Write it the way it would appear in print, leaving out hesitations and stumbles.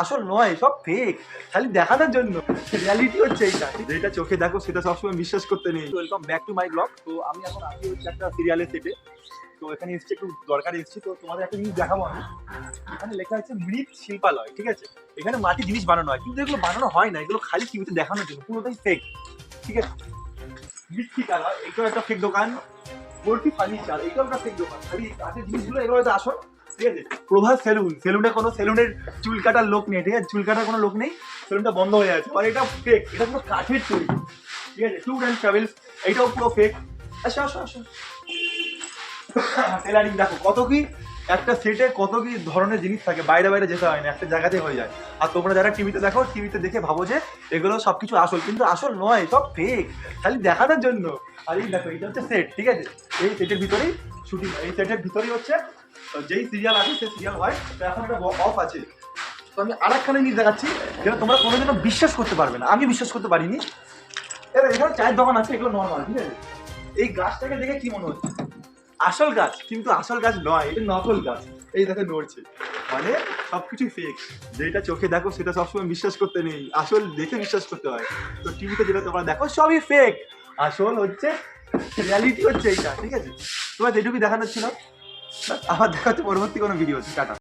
আসল নয়, সব ফেক, খালি দেখানোর জন্য। রিয়ালিটি হচ্ছে এইটা, যেটা চোখে দেখো সেটা সবসময় বিশ্বাস করতে নেই। Welcome back to my blog. তো আমি এখন আছি হচ্ছে একটা সিরিয়ালের সেটে। তো এখানে এসছি, একটু দরকারে এসছি। তো তোমাদের একটা জিনিস দেখাবো আমি। এখানে লেখা আছে মৃৎ শিল্পালয়, ঠিক আছে? এখানে মাটি জিনিস বানানো হয়, কিন্তু এগুলো বানানো হয় না, এগুলো খালি টিভিতে দেখানোর জন্য, পুরোটাই ফেক, ঠিক আছে? মৃৎ শিল্পালয়, এটাও একটা ফেক দোকান। পোল্ট্রি ফার্নিচার, এটাও একটা ফেক দোকান। খালি কাঠের জিনিসগুলো, এগুলো হয়তো আসল, ঠিক আছে? প্রভাস সেলুন, সেলুনে কোনো সেলুনের চুল কাটার লোক নেই, ঠিক আছে? চুল কাটার কোনো লোক নেই, সেলুনটা বন্ধ হয়ে আছে। আর এটা ফেক, এটা পুরো কাঠের তৈরি, ঠিক আছে? ট্যুর অ্যান্ড ট্রাভেলস, এটাও পুরো ফেক। আসো আসো আসো। টেলারিং দেখো কত কি, একটা সেটে কত কি ধরনের জিনিস থাকে, বাইরে বাইরে যেতে হয় না, একটা জায়গাতে হয়ে যায়। আর তোমরা যারা টিভিতে দেখো, টিভিতে দেখে ভাবো যে এগুলো সবকিছু আসল, কিন্তু আসল নয়, সব ফেক, খালি দেখানোর জন্য। আর এই দেখো, এটা হচ্ছে সেট, ঠিক আছে? এই সেটের ভিতরেই শুটিং, এই সেটের ভিতরেই হচ্ছে যেই সিরিয়াল আছে সেই সিরিয়াল হয়। তো এখন একটা অফ আছে। তো আমি আর একখানে জিনিস দেখাচ্ছি, যেটা তোমরা কোনোদিনও বিশ্বাস করতে পারবে না। আমি বিশ্বাস করতে পারিনি। এবার এখানে চায়ের দোকান আছে, এগুলো নর্মাল, ঠিক আছে? এই গাছটাকে দেখে কি মনে হচ্ছে আসল গাছ, কিন্তু আসল গাছ নয়, এটা নকল গাছ। এই দেখে নড়ছে, মানে সবকিছু ফেক। যেটা চোখে দেখো সেটা সবসময় বিশ্বাস করতে নেই, আসল দেখে বিশ্বাস করতে হয়। তো টিভিতে যেটা তোমরা দেখো সবই ফেক, আসল হচ্ছে রিয়ালিটি হচ্ছে এইটা, ঠিক আছে? তোমার যেটুকু দেখানোর ছিল। আবার দেখা হচ্ছে পরবর্তী কোনো ভিডিও, টাটা।